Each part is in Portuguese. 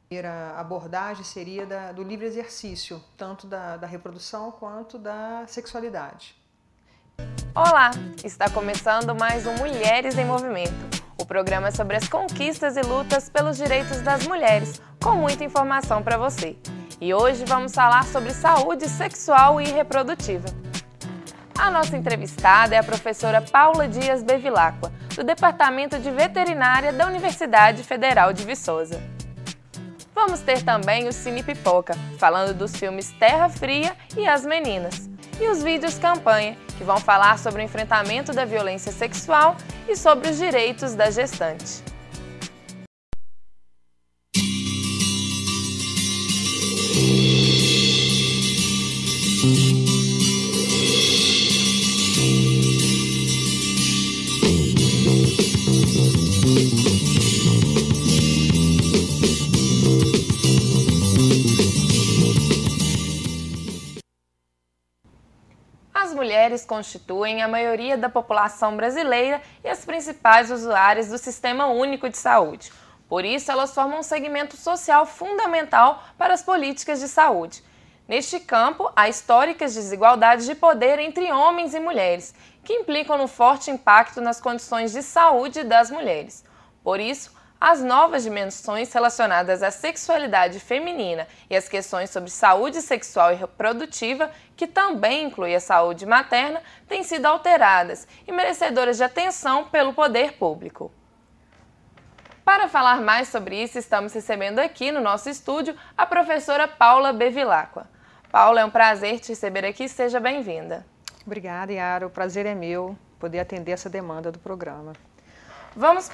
primeira abordagem seria do livre exercício, tanto da reprodução quanto da sexualidade. Olá! Está começando mais um Mulheres em Movimento. O programa é sobre as conquistas e lutas pelos direitos das mulheres, com muita informação para você. E hoje vamos falar sobre saúde sexual e reprodutiva. A nossa entrevistada é a professora Paula Dias Bevilacqua, do Departamento de Veterinária da Universidade Federal de Viçosa. Vamos ter também o Cine Pipoca, falando dos filmes Terra Fria e As Meninas, e os vídeos campanha, que vão falar sobre o enfrentamento da violência sexual e sobre os direitos da gestante. As mulheres constituem a maioria da população brasileira e as principais usuárias do Sistema Único de Saúde. Por isso, elas formam um segmento social fundamental para as políticas de saúde. Neste campo, há históricas desigualdades de poder entre homens e mulheres, que implicam no forte impacto nas condições de saúde das mulheres. Por isso, as novas dimensões relacionadas à sexualidade feminina e as questões sobre saúde sexual e reprodutiva, que também inclui a saúde materna, têm sido alteradas e merecedoras de atenção pelo poder público. Para falar mais sobre isso, estamos recebendo aqui no nosso estúdio a professora Paula Bevilacqua. Paula, é um prazer te receber aqui, seja bem-vinda. Obrigada, Yara. O prazer é meu poder atender essa demanda do programa.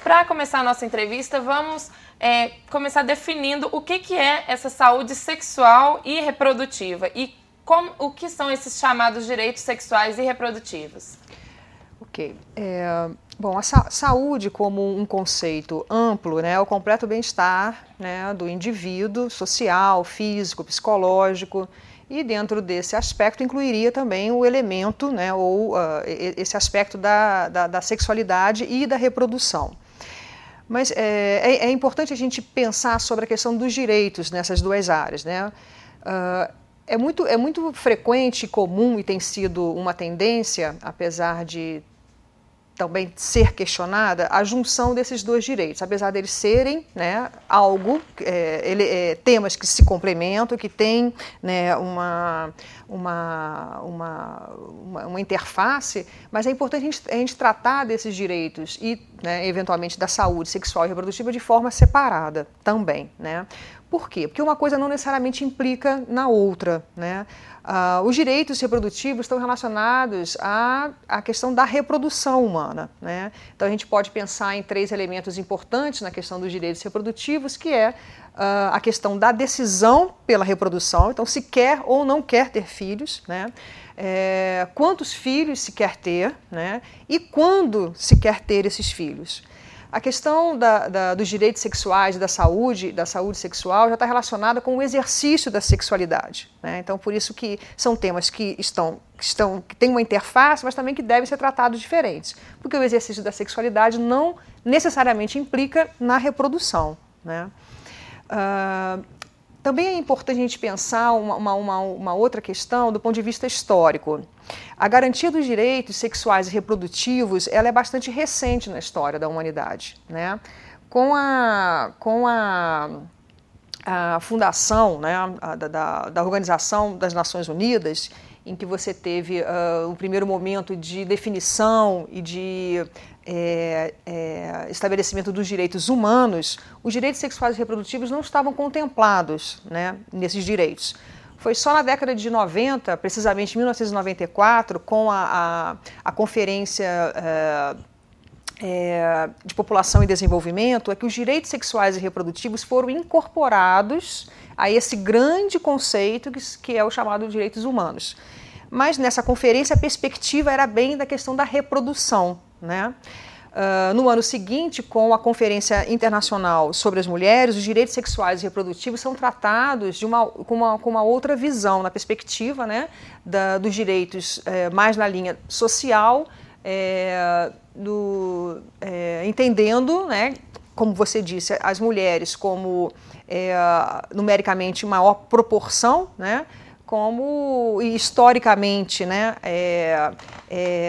Para começar a nossa entrevista, vamos começar definindo o que é essa saúde sexual e reprodutiva e o que são esses chamados direitos sexuais e reprodutivos. Ok. Bom, a saúde como um conceito amplo, né, é o completo bem-estar, né, do indivíduo, social, físico, psicológico, e dentro desse aspecto incluiria também o elemento, né, ou esse aspecto da sexualidade e da reprodução. Mas é importante a gente pensar sobre a questão dos direitos nessas duas áreas, né? É muito frequente e comum, e tem sido uma tendência, apesar de também ser questionada, a junção desses dois direitos, apesar deles serem, né, temas que se complementam, que têm, né, uma interface, mas é importante a gente tratar desses direitos e, né, eventualmente, da saúde sexual e reprodutiva de forma separada também, né? Por quê? Porque uma coisa não necessariamente implica na outra, né? Os direitos reprodutivos estão relacionados à questão da reprodução humana, né? Então a gente pode pensar em três elementos importantes na questão dos direitos reprodutivos, que é a questão da decisão pela reprodução, então se quer ou não quer ter filhos, né? Quantos filhos se quer ter, né? E quando se quer ter esses filhos. A questão dos direitos sexuais, da saúde sexual já está relacionada com o exercício da sexualidade, né? Então, por isso que são temas que têm uma interface, mas também que devem ser tratados diferentes, porque o exercício da sexualidade não necessariamente implica na reprodução, né? Também é importante a gente pensar uma outra questão do ponto de vista histórico. A garantia dos direitos sexuais e reprodutivos ela é bastante recente na história da humanidade, né? Com a fundação, né, da Organização das Nações Unidas, em que você teve o primeiro momento de definição e de estabelecimento dos direitos humanos, os direitos sexuais e reprodutivos não estavam contemplados, né, nesses direitos. Foi só na década de 90, precisamente em 1994, com a Conferência de População e Desenvolvimento, é que os direitos sexuais e reprodutivos foram incorporados a esse grande conceito que é o chamado de direitos humanos. Mas nessa conferência a perspectiva era bem da questão da reprodução, né? No ano seguinte, com a Conferência Internacional sobre as Mulheres, os direitos sexuais e reprodutivos são tratados com uma outra visão, na perspectiva, né, dos direitos mais na linha social, entendendo, né, como você disse, as mulheres como numericamente maior proporção, né, como historicamente, né,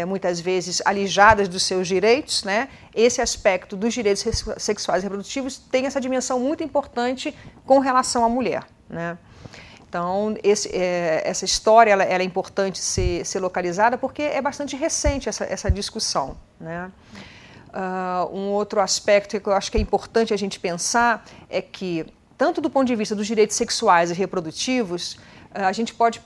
muitas vezes alijadas dos seus direitos, né, esse aspecto dos direitos sexuais e reprodutivos tem essa dimensão muito importante com relação à mulher, né. Então, essa história ela é importante ser localizada porque é bastante recente essa discussão, né. Um outro aspecto que eu acho que é importante a gente pensar é que, tanto do ponto de vista dos direitos sexuais e reprodutivos, a gente pode...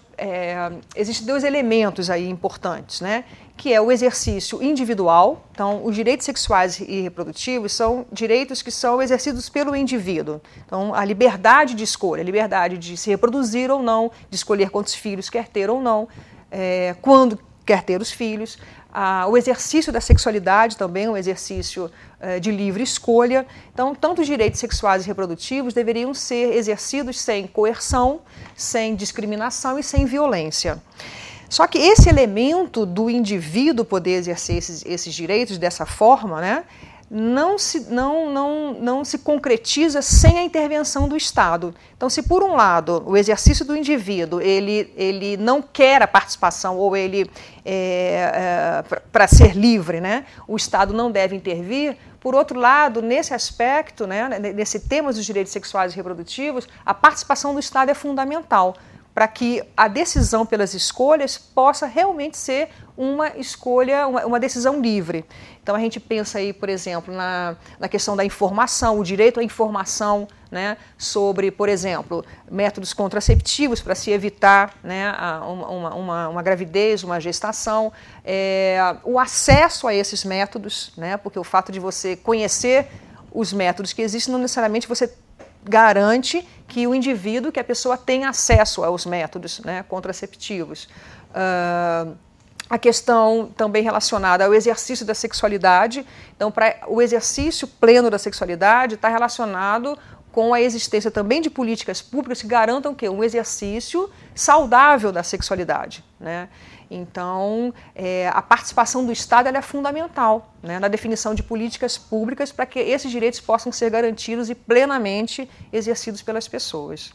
existem dois elementos aí importantes, né? Que é o exercício individual. Então, os direitos sexuais e reprodutivos são direitos que são exercidos pelo indivíduo. Então, a liberdade de escolha, a liberdade de se reproduzir ou não, de escolher quantos filhos quer ter ou não, quando quer ter os filhos. O exercício da sexualidade também é um exercício de livre escolha. Então, tanto os direitos sexuais e reprodutivos deveriam ser exercidos sem coerção, sem discriminação e sem violência. Só que esse elemento do indivíduo poder exercer esses direitos dessa forma, né, não se concretiza sem a intervenção do Estado. Então, se por um lado o exercício do indivíduo ele não quer a participação ou ele para ser livre, né, o Estado não deve intervir. Por outro lado, nesse aspecto, né, nesse tema dos direitos sexuais e reprodutivos, a participação do Estado é fundamental para que a decisão pelas escolhas possa realmente ser uma escolha, uma decisão livre. Então, a gente pensa aí, por exemplo, na questão da informação, o direito à informação, né, sobre, por exemplo, métodos contraceptivos para se evitar, né, uma gravidez, uma gestação, o acesso a esses métodos, né, porque o fato de você conhecer os métodos que existem não necessariamente você garante que o indivíduo, que a pessoa tenha acesso aos métodos, né, contraceptivos. A questão também relacionada ao exercício da sexualidade. Então, o exercício pleno da sexualidade está relacionado com a existência também de políticas públicas que garantam que um exercício saudável da sexualidade, né? Então, a participação do Estado ela é fundamental, né, na definição de políticas públicas para que esses direitos possam ser garantidos e plenamente exercidos pelas pessoas.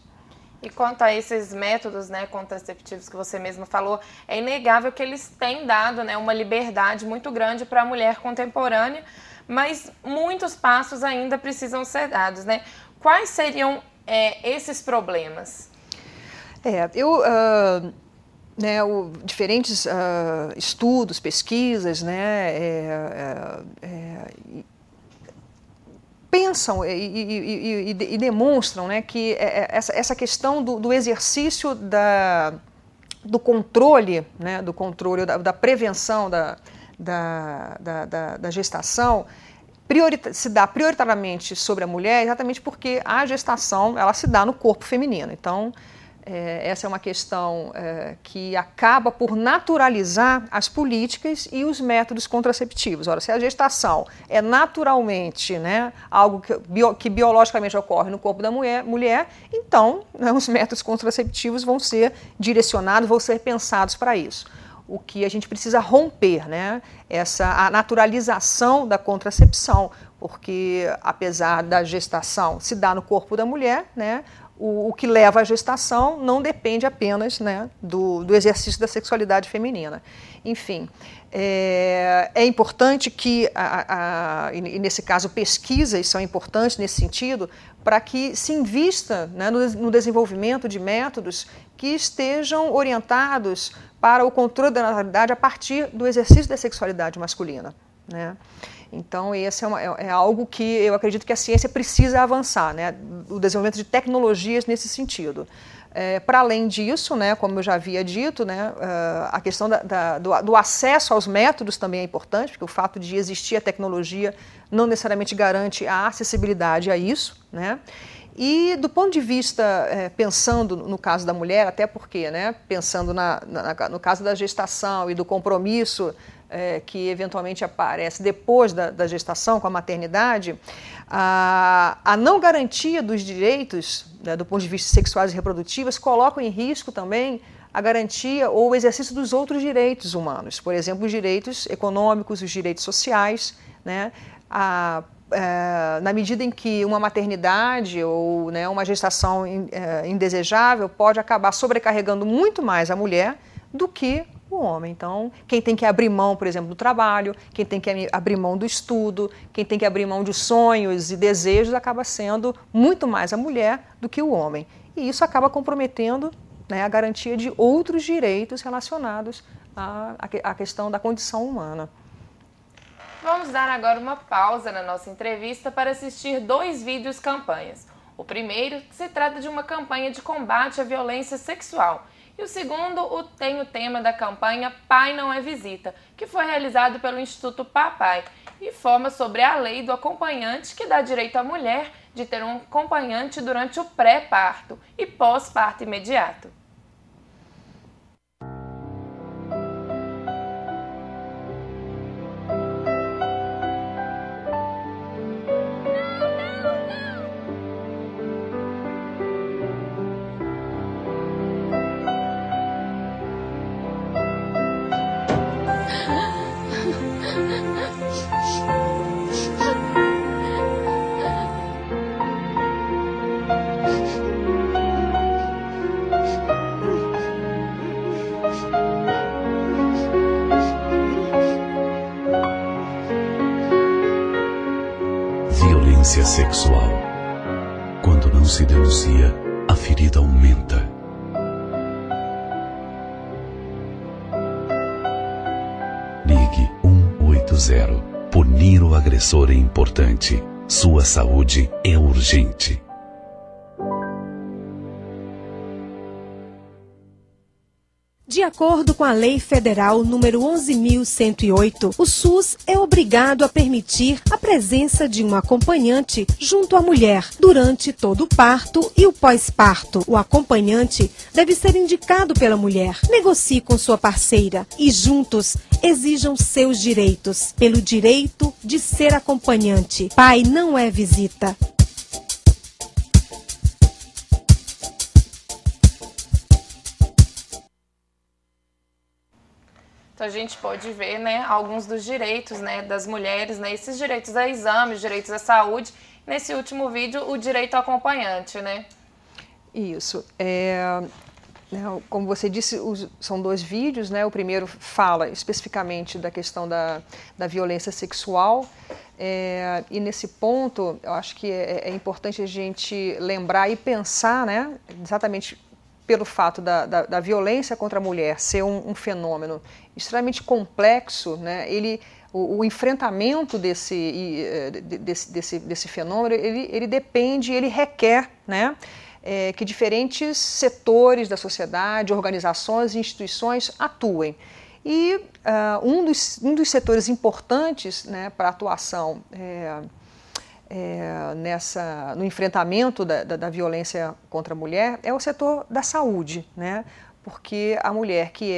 E quanto a esses métodos, né, contraceptivos que você mesmo falou, é inegável que eles têm dado, né, uma liberdade muito grande para a mulher contemporânea, mas muitos passos ainda precisam ser dados, né? Quais seriam esses problemas? Diferentes estudos, pesquisas, né, pensam e demonstram, né, que essa questão do exercício do controle, né, da prevenção da gestação se dá prioritariamente sobre a mulher, exatamente porque a gestação ela se dá no corpo feminino. Então, essa é uma questão que acaba por naturalizar as políticas e os métodos contraceptivos. Ora, se a gestação é naturalmente, né, algo que biologicamente ocorre no corpo da mulher, então, né, os métodos contraceptivos vão ser direcionados, vão ser pensados para isso. O que a gente precisa romper, né, a naturalização da contracepção, porque apesar da gestação se dar no corpo da mulher, né, o que leva à gestação não depende apenas, né, do exercício da sexualidade feminina. Enfim, é importante que, e nesse caso, pesquisas são importantes nesse sentido, para que se invista, né, no desenvolvimento de métodos que estejam orientados para o controle da natalidade a partir do exercício da sexualidade masculina, né? Então, esse é algo que eu acredito que a ciência precisa avançar, né? O desenvolvimento de tecnologias nesse sentido. Para além disso, né, como eu já havia dito, né, a questão do acesso aos métodos também é importante, porque o fato de existir a tecnologia não necessariamente garante a acessibilidade a isso, né? E do ponto de vista, pensando no caso da mulher, até porque, né, pensando no caso da gestação e do compromisso que eventualmente aparece depois da gestação com a maternidade, a não garantia dos direitos, né, do ponto de vista sexuais e reprodutivos colocam em risco também a garantia ou o exercício dos outros direitos humanos, por exemplo, os direitos econômicos, os direitos sociais, né? na medida em que uma maternidade ou, né, uma gestação indesejável pode acabar sobrecarregando muito mais a mulher do que o homem. Então, quem tem que abrir mão, por exemplo, do trabalho, quem tem que abrir mão do estudo, quem tem que abrir mão de sonhos e desejos, acaba sendo muito mais a mulher do que o homem. E isso acaba comprometendo, né, a garantia de outros direitos relacionados à questão da condição humana. Vamos dar agora uma pausa na nossa entrevista para assistir 2 vídeos campanhas. O primeiro se trata de uma campanha de combate à violência sexual. E o segundo tem o tema da campanha Pai Não é Visita, que foi realizado pelo Instituto Papai e informa sobre a lei do acompanhante que dá direito à mulher de ter um acompanhante durante o pré-parto e pós-parto imediato. Violência sexual. Quando não se denuncia, a ferida aumenta. Ligue 180. Punir o agressor é importante. Sua saúde é urgente. De acordo com a Lei Federal número 11.108, o SUS é obrigado a permitir a presença de um acompanhante junto à mulher durante todo o parto e o pós-parto. O acompanhante deve ser indicado pela mulher. Negocie com sua parceira e juntos exijam seus direitos, pelo direito de ser acompanhante. Pai não é visita. Então a gente pode ver, né, alguns dos direitos, né, das mulheres, né, esses direitos a exames, direitos à saúde. Nesse último vídeo, o direito ao acompanhante, né? Isso. Como você disse, são 2 vídeos, né? O primeiro fala especificamente da questão da violência sexual. E nesse ponto, eu acho que é importante a gente lembrar e pensar, né, exatamente pelo fato da violência contra a mulher ser um fenômeno extremamente complexo, né? O enfrentamento desse fenômeno, ele depende, ele requer, né, que diferentes setores da sociedade, organizações e instituições atuem. E um dos setores importantes, né, para a atuação no enfrentamento da violência contra a mulher é o setor da saúde, né? Porque a mulher que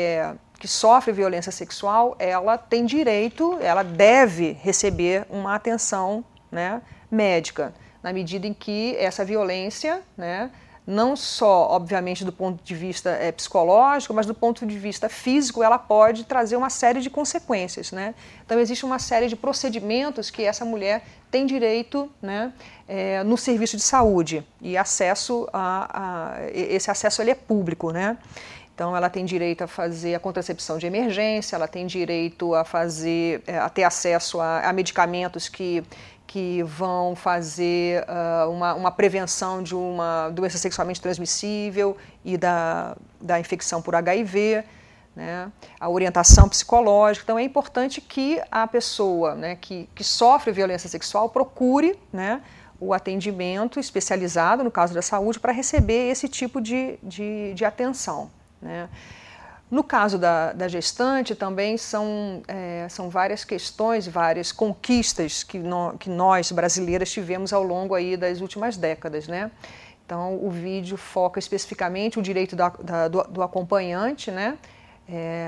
sofre violência sexual, ela tem direito, ela deve receber uma atenção, né, médica, na medida em que essa violência, né, não só, obviamente, do ponto de vista psicológico, mas do ponto de vista físico, ela pode trazer uma série de consequências, né? Então, existe uma série de procedimentos que essa mulher tem direito, né, no serviço de saúde, e esse acesso ele é público, né? Então, ela tem direito a fazer a contracepção de emergência, ela tem direito a ter acesso a medicamentos que vão fazer uma prevenção de uma doença sexualmente transmissível e da infecção por HIV, né? A orientação psicológica. Então, é importante que a pessoa, né, que sofre violência sexual procure, né, o atendimento especializado, no caso da saúde, para receber esse tipo de atenção, né? No caso da gestante, também são várias questões, várias conquistas que nós, brasileiras, tivemos ao longo aí das últimas décadas, né? Então, o vídeo foca especificamente o direito do acompanhante, né?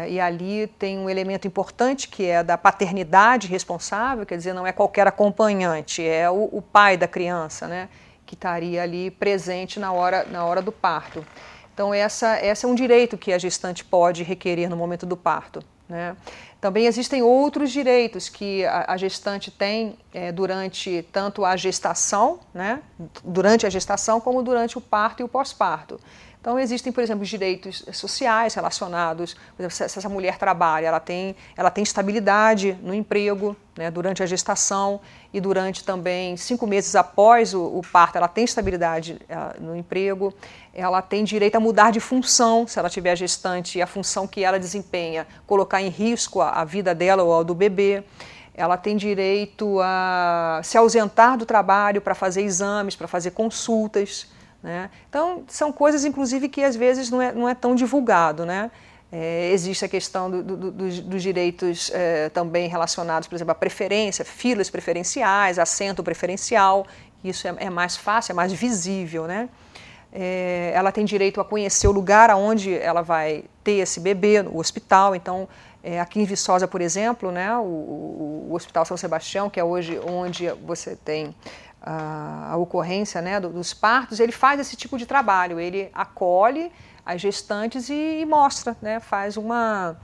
E ali tem um elemento importante que é da paternidade responsável, quer dizer, não é qualquer acompanhante, é o pai da criança, né, que estaria ali presente na hora do parto. Então, essa é um direito que a gestante pode requerer no momento do parto, né? Também existem outros direitos que a gestante tem durante tanto a gestação, né, durante a gestação, como durante o parto e o pós-parto. Então, existem, por exemplo, direitos sociais relacionados, por exemplo, se essa mulher trabalha, ela tem estabilidade no emprego, né, durante a gestação e durante também 5 meses após o parto, ela tem estabilidade no emprego, ela tem direito a mudar de função, se ela tiver gestante e a função que ela desempenha colocar em risco a vida dela ou a do bebê. Ela tem direito a se ausentar do trabalho para fazer exames, para fazer consultas, né? Então, são coisas, inclusive, que às vezes não é tão divulgado, né? Existe a questão dos direitos também relacionados, por exemplo, à preferência, filas preferenciais, assento preferencial, isso é mais fácil, é mais visível, né? Ela tem direito a conhecer o lugar onde ela vai ter esse bebê, no hospital. Então, aqui em Viçosa, por exemplo, né, o Hospital São Sebastião, que é hoje onde você tem a ocorrência, né, dos partos, ele faz esse tipo de trabalho, ele acolhe as gestantes e mostra, né, faz uma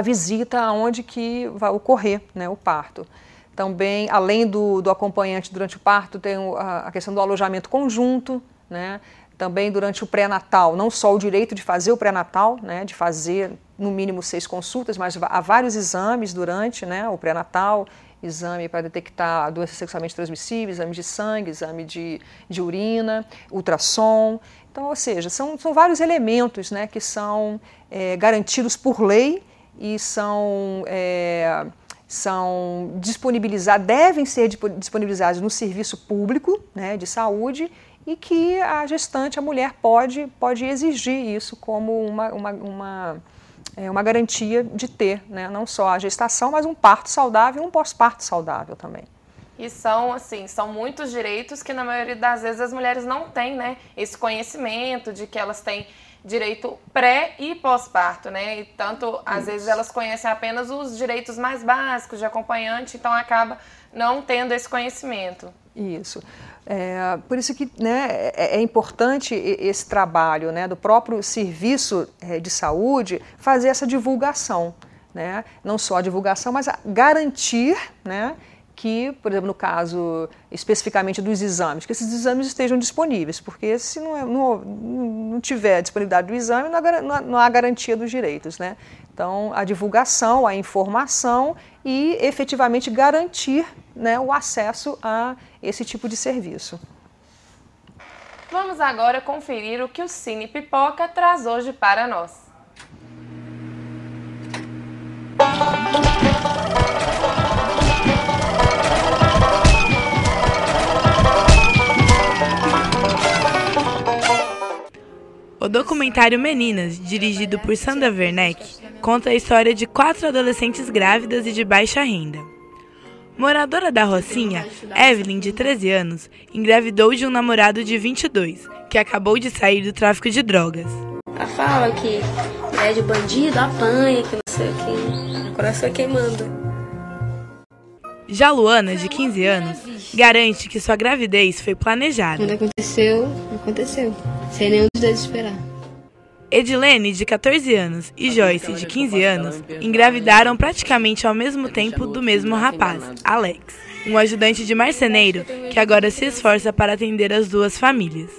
visita onde que vai ocorrer, né, o parto. Também, além do acompanhante durante o parto, tem a questão do alojamento conjunto, né, também durante o pré-natal, não só o direito de fazer o pré-natal, né, de fazer no mínimo 6 consultas, mas há vários exames durante, né, o pré-natal, exame para detectar doenças sexualmente transmissíveis, exame de sangue, exame de urina, ultrassom. Então, ou seja, são vários elementos, né, que são garantidos por lei e são disponibilizados, devem ser disponibilizados no serviço público, né, de saúde, e que a gestante, a mulher, pode exigir isso como uma garantia de ter, né, não só a gestação, mas um parto saudável e um pós-parto saudável também. E são muitos direitos que na maioria das vezes as mulheres não têm, né, esse conhecimento de que elas têm direito pré e pós-parto, né, e tanto às vezes elas conhecem apenas os direitos mais básicos de acompanhante, então acaba não tendo esse conhecimento. Isso. Por isso que, né, é importante esse trabalho, né, do próprio serviço de saúde fazer essa divulgação, né, não só a divulgação, mas garantir, né, que, por exemplo, no caso especificamente dos exames, que esses exames estejam disponíveis, porque se não tiver disponibilidade do exame, não há garantia dos direitos, né? Então, a divulgação, a informação e efetivamente garantir, né, o acesso a esse tipo de serviço. Vamos agora conferir o que o Cine Pipoca traz hoje para nós. O documentário Meninas, dirigido por Sandra Werneck, conta a história de 4 adolescentes grávidas e de baixa renda. Moradora da Rocinha, Evelyn, de 13 anos, engravidou de um namorado de 22, que acabou de sair do tráfico de drogas. Ela fala que é de bandido, apanha, que não sei o que, o coração é quem manda. Já Luana, de 15 anos, garante que sua gravidez foi planejada. Quando aconteceu, aconteceu. Sem nenhum dos dois esperar. Edilene, de 14 anos, e Joyce, de 15 anos, engravidaram praticamente ao mesmo tempo do mesmo rapaz, Alex, um ajudante de marceneiro que agora se esforça para atender as duas famílias.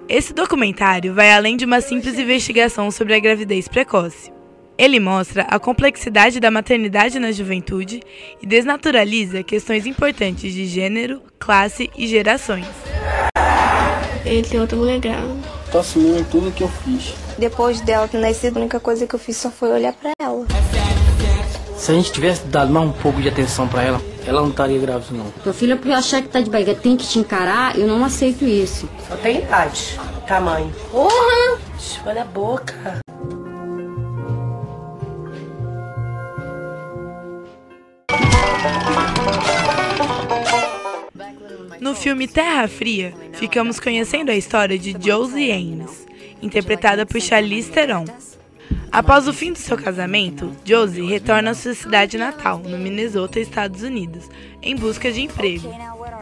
Esse documentário vai além de uma simples investigação sobre a gravidez precoce. Ele mostra a complexidade da maternidade na juventude e desnaturaliza questões importantes de gênero, classe e gerações. Ele tem outra mulher grávida. Tô assumindo tudo que eu fiz. Depois dela ter nascido, a única coisa que eu fiz só foi olhar pra ela. Se a gente tivesse dado mais um pouco de atenção pra ela, ela não estaria grávida, não. Tua filha, por achar que tá de barriga, tem que te encarar, eu não aceito isso. Só tem idade, tamanho. Porra! Olha a boca. No filme Terra Fria, ficamos conhecendo a história de Josie Ames, interpretada por Charlize Theron. Após o fim do seu casamento, Josie retorna à sua cidade natal, no Minnesota, Estados Unidos, em busca de emprego.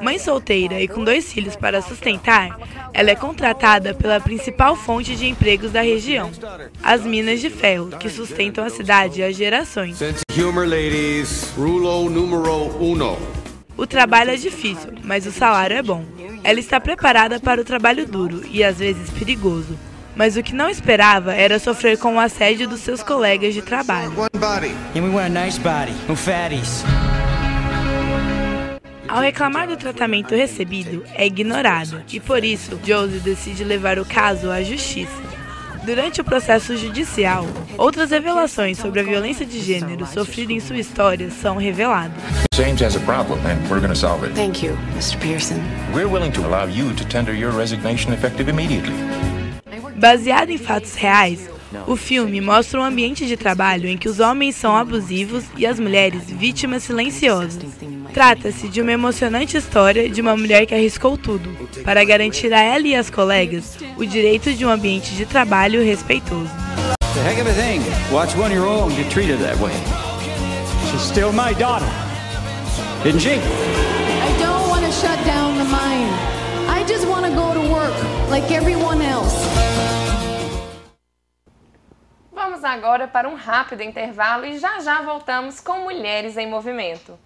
Mãe solteira e com 2 filhos para sustentar, ela é contratada pela principal fonte de empregos da região, as minas de ferro, que sustentam a cidade há gerações. O trabalho é difícil, mas o salário é bom. Ela está preparada para o trabalho duro e às vezes perigoso, mas o que não esperava era sofrer com o assédio dos seus colegas de trabalho. Ao reclamar do tratamento recebido, é ignorada e por isso Josie decide levar o caso à justiça. Durante o processo judicial, outras revelações sobre a violência de gênero sofrida em sua história são reveladas. James has a problem and we're going to solve it. Thank you, Mr. Pearson. We're willing to allow you to tender your resignation effective immediately. Baseado em fatos reais, o filme mostra um ambiente de trabalho em que os homens são abusivos e as mulheres vítimas silenciosas. Trata-se de uma emocionante história de uma mulher que arriscou tudo para garantir a ela e às colegas o direito de um ambiente de trabalho respeitoso. It's a heck of a thing. Watch 1-year-old get treated that way. She's still my daughter, isn't she? I don't want to shut down the mine. I just want to go to work like everyone else. Vamos agora para um rápido intervalo e já voltamos com Mulheres em Movimento.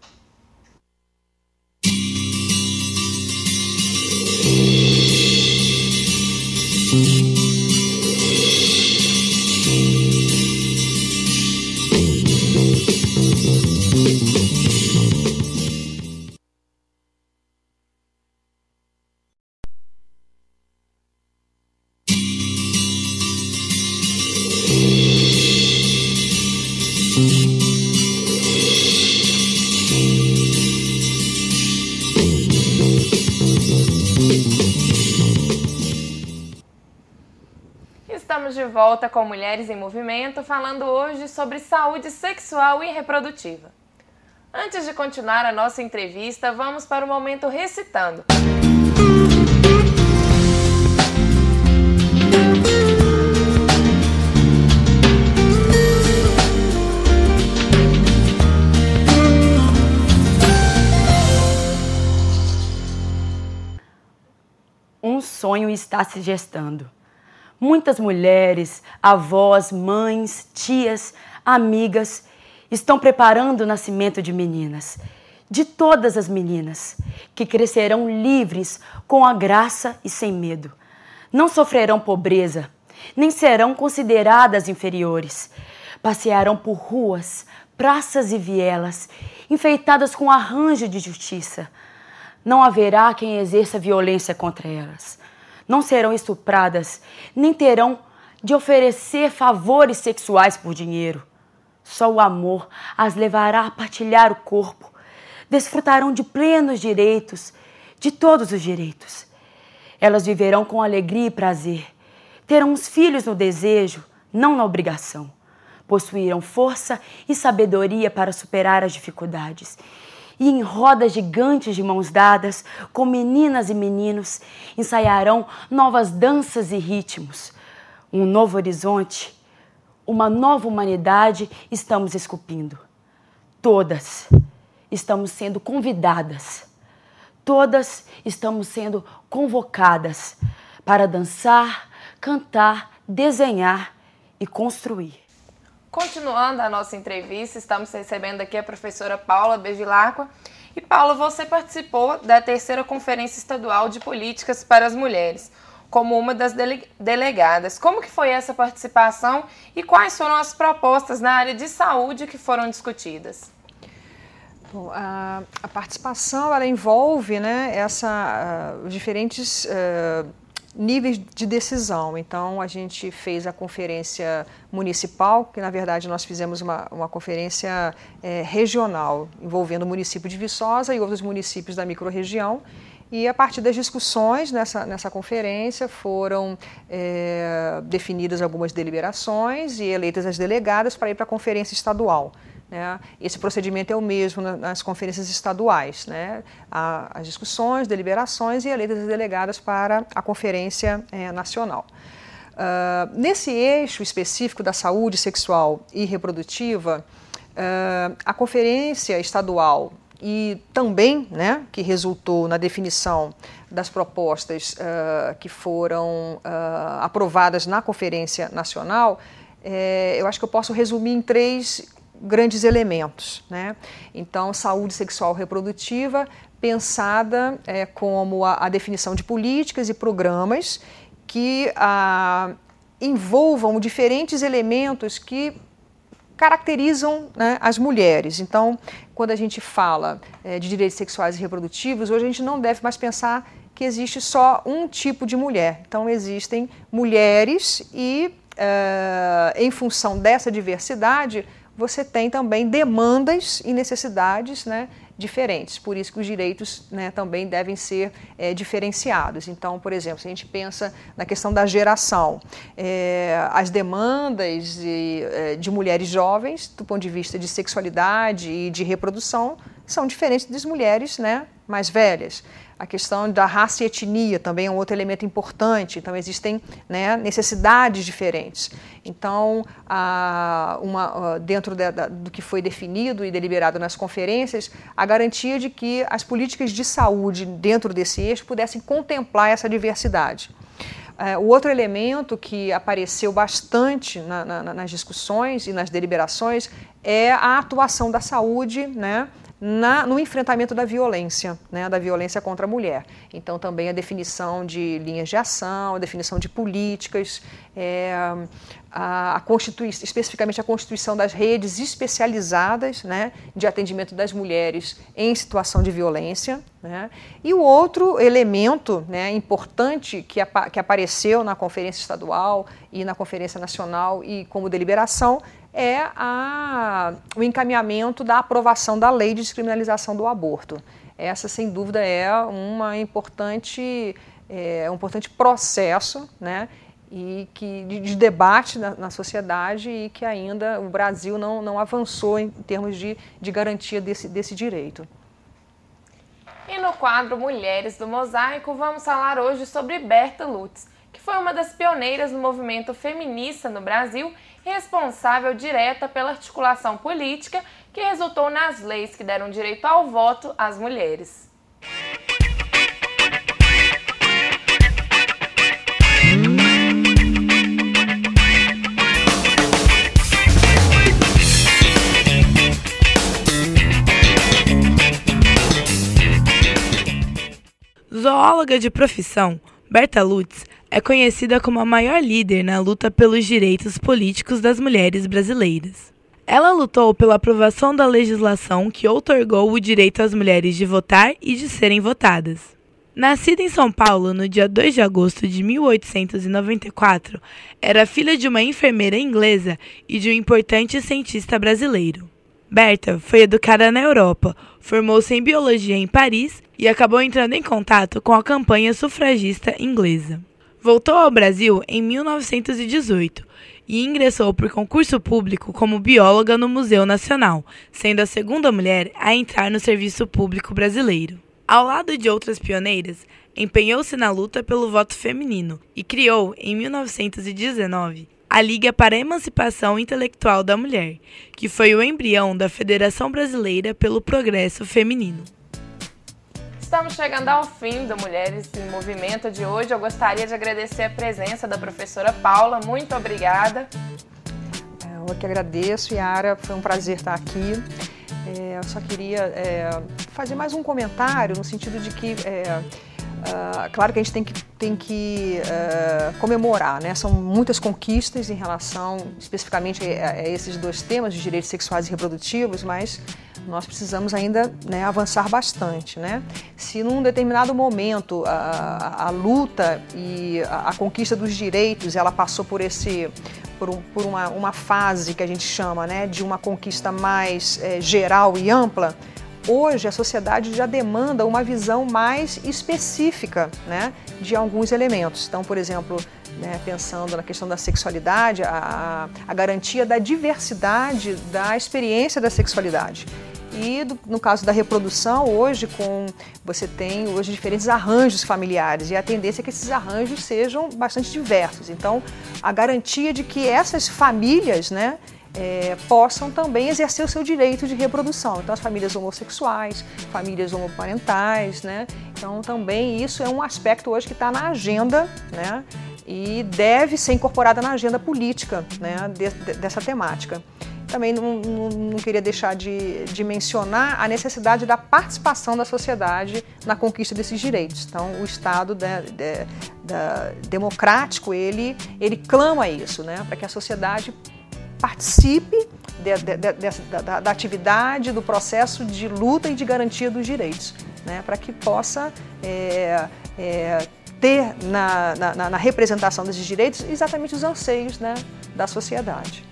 Estamos de volta com Mulheres em Movimento, falando hoje sobre saúde sexual e reprodutiva. Antes de continuar a nossa entrevista, vamos para o momento recitando. Um sonho está se gestando. Muitas mulheres, avós, mães, tias, amigas estão preparando o nascimento de meninas, de todas as meninas, que crescerão livres com a graça e sem medo. Não sofrerão pobreza, nem serão consideradas inferiores. Passearão por ruas, praças e vielas, enfeitadas com arranjo de justiça. Não haverá quem exerça violência contra elas. Não serão estupradas, nem terão de oferecer favores sexuais por dinheiro. Só o amor as levará a partilhar o corpo. Desfrutarão de plenos direitos, de todos os direitos. Elas viverão com alegria e prazer. Terão os filhos no desejo, não na obrigação. Possuirão força e sabedoria para superar as dificuldades. E em rodas gigantes de mãos dadas, com meninas e meninos, ensaiarão novas danças e ritmos. Um novo horizonte, uma nova humanidade estamos esculpindo. Todas estamos sendo convidadas, todas estamos sendo convocadas para dançar, cantar, desenhar e construir. Continuando a nossa entrevista, estamos recebendo aqui a professora Paula Bevilacqua. E Paula, você participou da 3ª Conferência Estadual de Políticas para as Mulheres, como uma das delegadas. Como que foi essa participação e quais foram as propostas na área de saúde que foram discutidas? Bom, a participação ela envolve, né, os diferentes níveis de decisão. Então, a gente fez a conferência municipal, que na verdade nós fizemos uma conferência regional, envolvendo o município de Viçosa e outros municípios da microrregião. E a partir das discussões nessa conferência foram definidas algumas deliberações e eleitas as delegadas para ir para a conferência estadual. Né? Esse procedimento é o mesmo nas conferências estaduais, né? As discussões, deliberações e eleitas as delegadas para a conferência nacional. Nesse eixo específico da saúde sexual e reprodutiva, a conferência estadual e também, né, que resultou na definição das propostas que foram aprovadas na Conferência Nacional, eu acho que eu posso resumir em 3 grandes elementos, né? Então, saúde sexual reprodutiva pensada como a definição de políticas e programas que envolvam diferentes elementos que caracterizam, né, as mulheres. Então, quando a gente fala de direitos sexuais e reprodutivos, hoje a gente não deve mais pensar que existe só um tipo de mulher. Então, existem mulheres e, em função dessa diversidade, você tem também demandas e necessidades, né, diferentes. Por isso que os direitos, né, também devem ser diferenciados. Então, por exemplo, se a gente pensa na questão da geração, as demandas de mulheres jovens, do ponto de vista de sexualidade e de reprodução, são diferentes das mulheres, né, mais velhas. A questão da raça e etnia também é um outro elemento importante. Então, existem, né, necessidades diferentes. Então, dentro do que foi definido e deliberado nas conferências, a garantia de que as políticas de saúde dentro desse eixo pudessem contemplar essa diversidade. O outro elemento que apareceu bastante nas discussões e nas deliberações é a atuação da saúde, né, no enfrentamento da violência, né, da violência contra a mulher. Então, também a definição de linhas de ação, a definição de políticas, especificamente a constituição das redes especializadas, né, de atendimento das mulheres em situação de violência, né. E o outro elemento, né, importante que apareceu na Conferência Estadual e na Conferência Nacional e como deliberação é o encaminhamento da aprovação da lei de descriminalização do aborto. Essa, sem dúvida, é um importante processo, né, e de debate na sociedade e que ainda o Brasil não avançou em termos de garantia desse direito. E no quadro Mulheres do Mosaico, vamos falar hoje sobre Berta Lutz, que foi uma das pioneiras no movimento feminista no Brasil e responsável direta pela articulação política que resultou nas leis que deram direito ao voto às mulheres. Zoóloga de profissão, Berta Lutz é conhecida como a maior líder na luta pelos direitos políticos das mulheres brasileiras. Ela lutou pela aprovação da legislação que outorgou o direito às mulheres de votar e de serem votadas. Nascida em São Paulo no dia 2 de agosto de 1894, era filha de uma enfermeira inglesa e de um importante cientista brasileiro. Berta foi educada na Europa, formou-se em biologia em Paris e acabou entrando em contato com a campanha sufragista inglesa. Voltou ao Brasil em 1918 e ingressou por concurso público como bióloga no Museu Nacional, sendo a segunda mulher a entrar no serviço público brasileiro. Ao lado de outras pioneiras, empenhou-se na luta pelo voto feminino e criou, em 1919, a Liga para a Emancipação Intelectual da Mulher, que foi o embrião da Federação Brasileira pelo Progresso Feminino. Estamos chegando ao fim do Mulheres em Movimento de hoje. Eu gostaria de agradecer a presença da professora Paula. Muito obrigada. Eu que agradeço, Yara. Foi um prazer estar aqui. Eu só queria fazer mais um comentário no sentido de que claro que a gente tem que comemorar, né? São muitas conquistas em relação especificamente a esses dois temas, de direitos sexuais e reprodutivos, mas nós precisamos ainda, né, avançar bastante, né? Se num determinado momento a luta e a conquista dos direitos ela passou por uma fase que a gente chama, né, de uma conquista mais geral e ampla, hoje a sociedade já demanda uma visão mais específica, né, de alguns elementos. Então, por exemplo, né, pensando na questão da sexualidade, a garantia da diversidade da experiência da sexualidade. E no caso da reprodução, hoje você tem hoje diferentes arranjos familiares e a tendência é que esses arranjos sejam bastante diversos. Então, a garantia de que essas famílias, né, possam também exercer o seu direito de reprodução. Então, as famílias homossexuais, famílias homoparentais, né? Então, também isso é um aspecto hoje que está na agenda, né? E deve ser incorporada na agenda política, né? Dessa temática. Também não queria deixar de mencionar a necessidade da participação da sociedade na conquista desses direitos. Então, o Estado democrático, ele clama isso, né? Para que a sociedade participe da atividade, do processo de luta e de garantia dos direitos, né? Para que possa ter na representação desses direitos exatamente os anseios, né, da sociedade.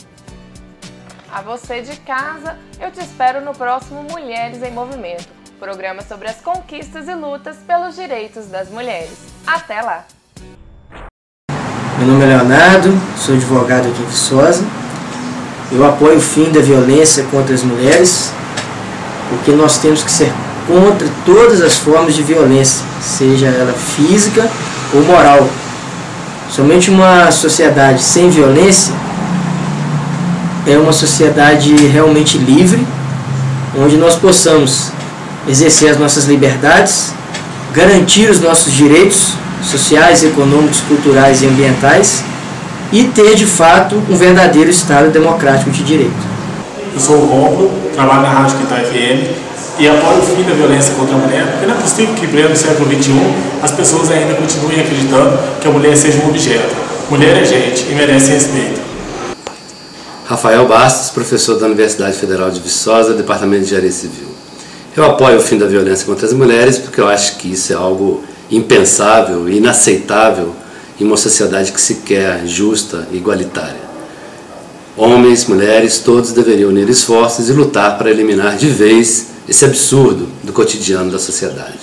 A você de casa, eu te espero no próximo Mulheres em Movimento, programa sobre as conquistas e lutas pelos direitos das mulheres. Até lá! Meu nome é Leonardo, sou advogado aqui em Viçosa. Eu apoio o fim da violência contra as mulheres, porque nós temos que ser contra todas as formas de violência, seja ela física ou moral. Somente uma sociedade sem violência é uma sociedade realmente livre, onde nós possamos exercer as nossas liberdades, garantir os nossos direitos sociais, econômicos, culturais e ambientais e ter, de fato, um verdadeiro Estado democrático de direito. Eu sou o Romulo, trabalho na Rádio Quintal FM e apoio o fim da violência contra a mulher, porque não é possível que, em pleno século XXI, as pessoas ainda continuem acreditando que a mulher seja um objeto. Mulher é gente e merece respeito. Rafael Bastos, professor da Universidade Federal de Viçosa, Departamento de Engenharia Civil. Eu apoio o fim da violência contra as mulheres porque eu acho que isso é algo impensável e inaceitável em uma sociedade que se quer justa e igualitária. Homens, mulheres, todos deveriam unir esforços e lutar para eliminar de vez esse absurdo do cotidiano da sociedade.